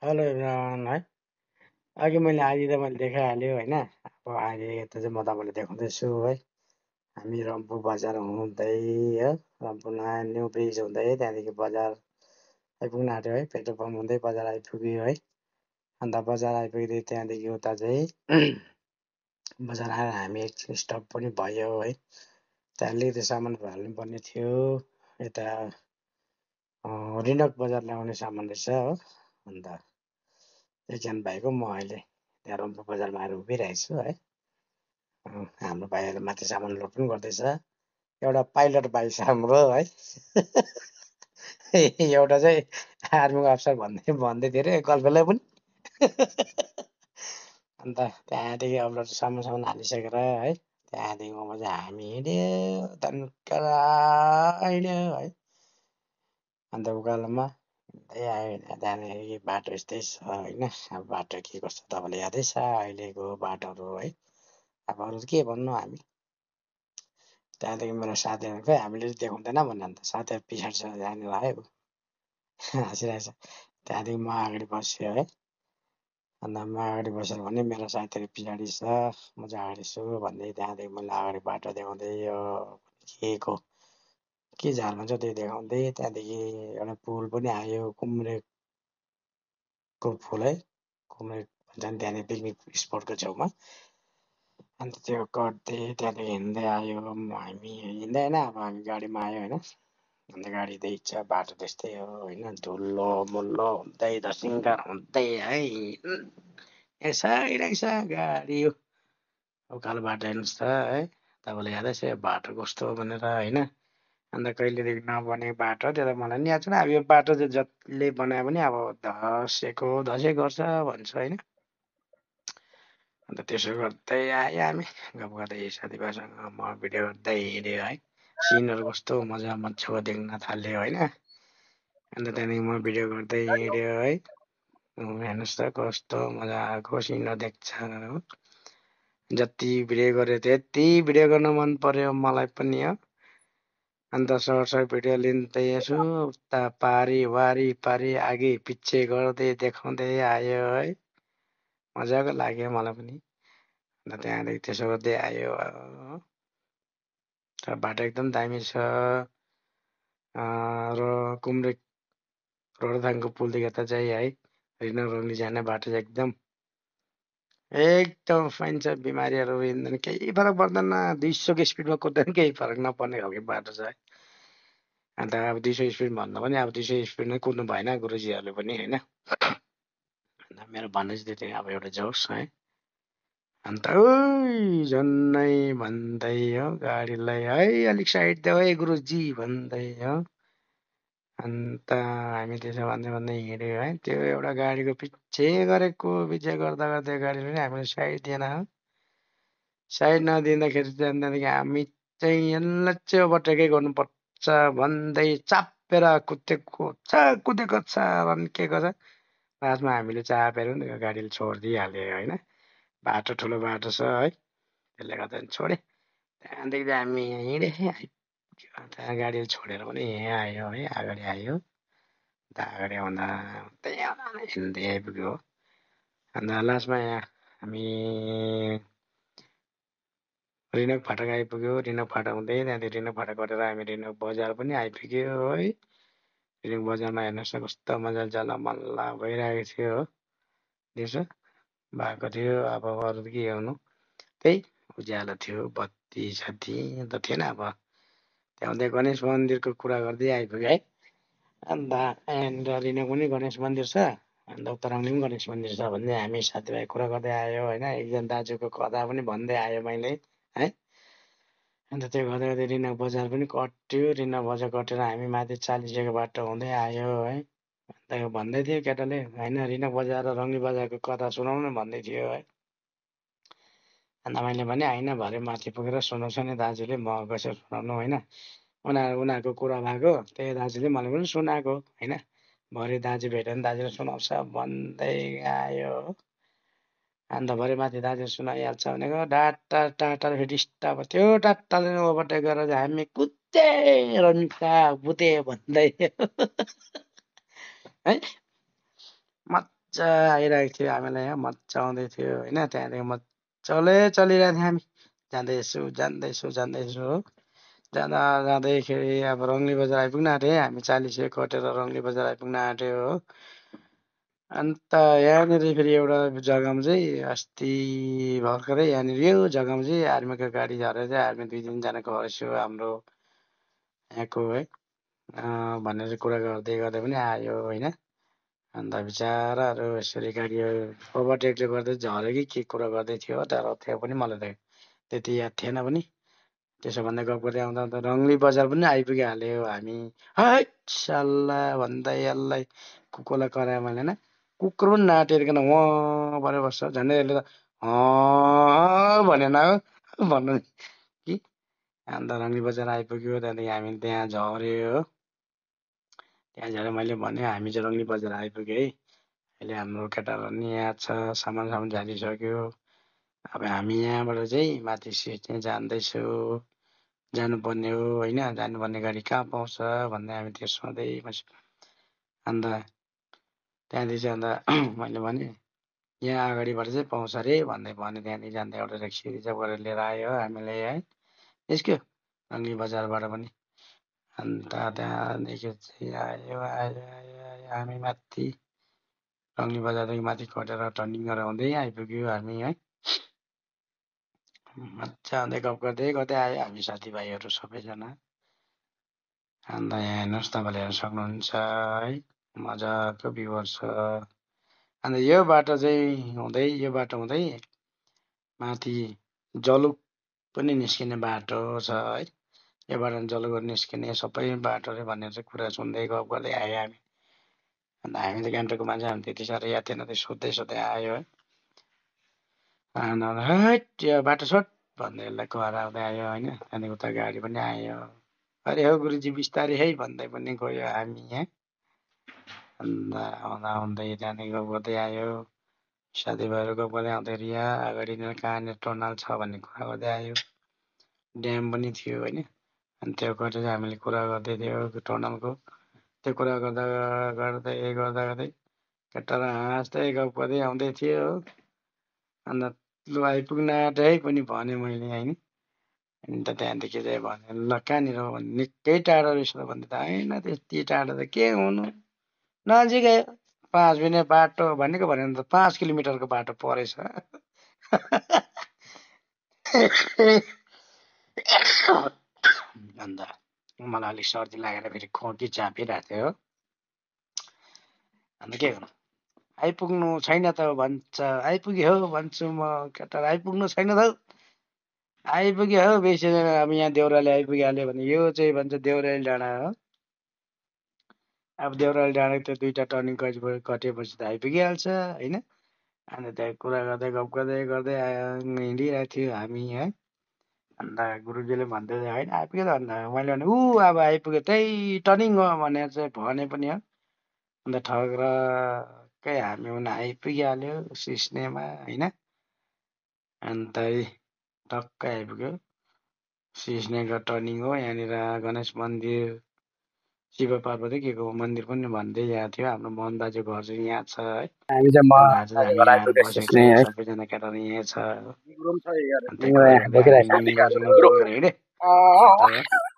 Hello everyone है। अघि मैले देखाइहाल्यो होइन। अब अहिले यता चाहिँ म तपाईँलाई देखाउँदैछु है। हामी रम्फू बजार हुँदै हो, रम्फू नयाँ न्यू ब्रिज हुँदै त्यहाँदेखि बजार आइपुग्न आँट्यो है। पेट्रोल पम्प हुँदै बजार आइपुग्यो है। अन्त बजार आइपुग्दै त्यहाँदेखि उता चाहिँ बजार आएर हामी एकछिन स्टप पनि भयो है। त्यहाँ अलिकति सामानहरू हाल्नुपर्ने थियो। यता रिनक बजार ल्याउने सामान रहेछ हो। अन्त एकजना भाइको म अहिले त्यहाँ रम्फू बजारमा आएर उभिरहेको छु है। हाम्रो भाइहरू माथि सामान लोड पनि गर्दैछ। एउटा पाइलट भाइ छ हाम्रो है। एउटा चाहिँ आर्मीको अफसर भन्दै थियो अरे गल्फेलाई पनि। अन्त त्यहाँदेखि अब सामान हालिसकेर है, त्यहाँदेखि चाहिँ हामी हिँड्यो हिँड्यो है। अन्त उकालोमा हिँड्दै आयो। त्यहाँदेखि बाटो यस्तै छ होइन। अब बाटो के कस्तो तपाईँलाई यादै छ अहिलेको बाटोहरू है। अब अरू के भन्नु हामी। त्यहाँदेखि मेरो साथीहरू खै हामीले देखाउँदैन भन्ने, अन्त साथीहरू पछाडि छ जाने लाग्यो हाँसिरहेछ। त्यहाँदेखि म अगाडि बस्यो है। अन्त म अगाडि बसेर भने मेरो साथीहरू पछाडि छ, म चाहिँ अगाडि छु भन्दै त्यहाँदेखि मैले अगाडि बाटो देखाउँदै यो के झार भन्छ त्यो देखाउँदै त्यहाँदेखि एउटा पुल पनि आयो, कुम्रेकको पुल है। कुम्रेक भन्छ नि त्यहाँनिर पिकनिक स्पटको छेउमा। अन्त त्यो गर्दै त्यहाँदेखि हिँड्दै आयो हामी। हिँड्दै होइन, अब हामी गाडीमा आयो होइन। अन्त गाडी देख्छ बाटो त्यस्तै हो होइन। धुलो मुल्लो हुँदै धसिङ्गर हुँदै है आइरहेछ गाडी। यो उकालो बाटो हेर्नुहोस् त है। तपाईँलाई यादै छ यो बाटो कस्तो हो भनेर होइन। अन्त कहिलेदेखि नबनेको बाटो त्यो त मलाई नि याद छैन। अब यो बाटो चाहिँ जसले बनायो भने अब धसै गर्छ भन्छ होइन। अन्त त्यसो गर्दै आयो हामी, गफ गर्दै साथीभाइसँग म भिडियो गर्दै हिँड्यो है। सिनहरू कस्तो मजाको देख्न थाल्यो होइन। अन्त त्यहाँदेखि म भिडियो गर्दै हिँड्यो है। हेर्नुहोस् त कस्तो मजाको सिनहरू देख्छ। जति भिडियो गऱ्यो त्यति भिडियो गर्न मन पर्यो मलाई पनि हो। अन्त सर्ट भिडियो लिँदै यसो उता पारी वारी आगे पछि गर्दै देखाउँदै आयो है। मजाको लाग्यो मलाई पनि। अन्त त्यहाँदेखि त्यसो गर्दै आयो। बाटो एकदम दामी छ। र कुम्रेक रोडथाङको पुलदेखि यता चाहिँ है रिनक रङ्गली जाने बाटो चाहिँ एकदम फाइन छ। बिमारीहरू हिँड्दैन, केही फरक पर्दैन। 200को स्पिडमा कुद्दैन केही फरक नपर्ने खालको बाटो छ है। अन्त अब 200 स्पिड भन्दा पनि अब 200 स्पिडमै कुद्नु भएन गुरुजीहरूले पनि होइन। अन्त मेरो भन्नु चाहिँ त्यति अब एउटा जोस है। अन्त झन्नै भन्दै हो गाडीलाई है अलिक साइड देऊ है गुरुजी भन्दै हो। अन्त हामी त्यसो भन्दै हिँड्यो है। त्यो एउटा गाडीको पछि गर्दा गाडीले पनि हामीले साइड दिएन हो। साइड नदिँदाखेरि त्यहाँदेखि हामी चाहिँ यसलाई चाहिँ ओभरटेकै गर्नुपर्छ भन्दै चापेर कुदेको छ भने के गर्छ लास्टमा हामीले चापेर पनि गाडीले छोडिदिइहाल्यो होइन। बाटो ठुलो बाटो छ है, त्यसले गर्दा छोडेँ। त्यहाँदेखि हामी हिँडेँ। त्यहाँ गाडीले छोडेर पनि यहाँ आयो है, अगाडि आयो। अन्त अगाडि आउँदा हिँड्दै आइपुग्यो। अन्त लास्टमा यहाँ हामी रिनक फाटक आइपुग्यो। रिनक फाटक हुँदै त्यहाँदेखि रिनक फाटक गरेर हामी रिनक बजार पनि आइपुग्यो है। रिनक बजारमा हेर्नुहोस् न कस्तो मजाले जलमल्ल भइरहेको थियो हो। दिउँसो भएको थियो। अब अरू त के गर्नु, त्यही उज्यालो थियो, बत्ती सत्ती त थिएन। अब त्यहाँ गणेश मन्दिरको कुरा गर्दै आइपुग्यो है। अन्त यहाँनिर रिनक पनि गणेश मन्दिर छ, अन्त उत्तराङले पनि गणेश मन्दिर छ भन्दै हामी साथीभाइ कुरा गर्दै आयो होइन। एकजना दाजुको कथा पनि भन्दै आयो मैले है। अन्त त्यो गर्दै गर्दै रिनक बजार पनि कट्यो। रिनक बजार कटेर हामी माथि 40 बाटो हुँदै आयो है। अन्त भन्दै थियो केटाले होइन, रिनक बजार र रङ्गली बजारको कथा सुनाउनु भन्दै थियो है। अन्त मैले भने होइन, भरे माथि पुगेर सुनाउँछ नि दाजुले, म कसरी सुनाउनु होइन। उनीहरूको कुरा भएको, त्यही दाजुले मलाई पनि सुनाएको होइन। भरे दाजु भेट्यो भने दाजुले सुनाउँछ भन्दै आयो। अन्त भरे माथि दाजु सुनाइहाल्छ भनेको टाटा फेरि स्टप त्यो टाटाले ओभरटेक गरेर हामी कुदेर बुते भन्दै है। मजा आइरहेको थियो हामीलाई यहाँ मजा आउँदै थियो होइन त्यहाँदेखि मजाले चलिरहेको थियो हामी जाँदैछु हो जाँदा जाँदैखेरि अब रङ्गली बजार आइपुग्न आँट्यो हामी 40 कटेर रङ्गली बजार आइपुग्न आँट्यो हो अन्त यहाँनिर फेरि एउटा जग्गामा चाहिँ अस्ति भर्खरै यहाँनिर यो जग्गामा चाहिँ आर्मीको गाडी झरेर चाहिँ आर्मी 2-3 जनाको हरेस्यो हाम्रो यहाँको है भनेर कुरा गर्दै गर्दै पनि आयो होइन अन्त बिचराहरू यसरी गाडी ओभरटेकले गर्दा झऱ्यो कि के कुरा गर्दै थियो तर थियो पनि मलाई त त्यति याद थिएन पनि त्यसो भन्दै गफ गर्दै आउँदा आउँदा रङ्गली बजार पनि आइपुगिहाल्यो हामी हैट सल्ला भन्दै यसलाई कुकुरलाई करायो मैले होइन कुकुर पनि नाटेरिकन वहाँ परेर बस्छ झन्डै यसले त भनेन हो भन्नु कि अन्त रङ्गली बजार आइपुग्यो त्यहाँदेखि हामी त्यहाँ झऱ्यो हो त्यहाँ झरेर मैले भने हामी चाहिँ रङ्गली बजार आइपुग्यो है अहिले हाम्रो केटाहरू नि यहाँ छ सामान झारिसक्यो अब हामी यहाँबाट चाहिँ माथि चाहिँ जाँदैछु जानुपर्ने हो होइन जानुपर्ने गाडी कहाँ पाउँछ भन्दै हामी त्यो सोध्दै बस्यो अन्त त्यहाँदेखि चाहिँ अन्त मैले भने यहाँ अगाडिबाट चाहिँ पाउँछ अरे भन्दै भने त्यहाँदेखि जाँदा एउटा ट्याक्सी रिजर्भ गरेर लिएर आयो हामीले है निस्क्यो रङ्गली बजारबाट पनि अन्त त्यहाँदेखि चाहिँ आयो आयो आयो आयो हामी माथि रङ्गली बजारदेखि माथि कटेर टर्निङ गरेर आउँदै आइपुग्यो हामी है मजा आउँदै गफ गर्दै गर्दै आयो हामी साथीभाइहरू सबैजना अन्त यहाँ हेर्नुहोस् तपाईँले हेर्न सक्नुहुन्छ है मजाको भ्यूहरू छ अन्त यो बाटो चाहिँ हुँदै यो बाटो हुँदै माथि जलुक पनि निस्किने बाटो छ है यो बाटो जलुकहरू निस्किने सबै बाटोहरू भनेर चाहिँ कुरा सुन्दै गफ गर्दै आयो हामी अन्त हामी त गान्तोकको मान्छे हामी त्यति साह्रो याद थिएन त्यो सोध्दै सोध्दै आयो है अन्त हैट यो बाटो छोड भन्दै यसलाई कराउँदै आयो होइन त्यहाँदेखि उता गाडी पनि आयो अरे हो गुरुजी बिस्तारै है भन्दै पनि गयो हामी यहाँ अन्त आउँदा आउँदै त्यहाँदेखि गफ गर्दै आयो साथीभाइहरू गफ गर्दै आउँदाखेरि यहाँ अगाडि कहाँनिर टनल छ भन्ने कुरा गर्दै आयो ड्याम पनि थियो होइन अनि त्यो गरेर चाहिँ हामीले कुरा गर्दै थियो टनलको त्यो कुरा गर्दा गर्दै गर्दा गर्दै केटाहरू हाँस्दै गफ गर्दै आउँदै थियो हो अन्त लु आइपुग्न आँटे है पनि भने मैले होइन अन्त त्यहाँदेखि चाहिँ भने ल कहाँनिर हो भने निकै टाढो रहेछ त भन्दै त होइन त्यति टाढो त के हुनु नजिकै 5 मिनट बाटो भनेको भने त 5 किलोमिटरको बाटो परेछ अन्त मलाई अलिक सर्दी लागेर फेरि खोकी चापिरहेको थियो अन्त के गर्नु आइपुग्नु छैन त भन्छ आइपुग्यो हो भन्छु म केटाहरू आइपुग्नु छैन त आइपुग्यो हो बेसी अब यहाँ देउराली आइपुगिहाल्यो भने यो चाहिँ भन्छ देउराली डाँडा हो अब देउराली डाँडा त्यो 2टा टर्निङ कटेपछि त आइपुगिहाल्छ होइन अन्त त्यहाँ कुरा गर्दै गफ गर्दै गर्दै हिँडिरहेको थियो हामी है अन्त गुरुजीले भन्दै होइन आइपुग्यो त अन्त मैले भने अब आइपुग्यो त्यही टर्निङ हो भनेर चाहिँ भने पनि हो अन्त ठग्रकै हामी हुन आइपुगिहाल्यो सिस्नेमा होइन अन्त टक्कै आइपुग्यो सिस्नेको टर्निङ हो यहाँनिर गणेश मन्दिर शिव पार्वती के को मन्दिर पनि भन्दै यहाँ थियो हाम्रो मोहन दाजु घर चाहिँ यहाँ छ है हामी चाहिँ म आज चाहिँ हामी यहाँ बसेको सिस्ने छ है सबैजना केटाहरू यहीँ छ रुम छ अनि त्यही कुरा गर्दै हामी देखिरहेको गजलमा गफ गरेर हिँडेँ अन्त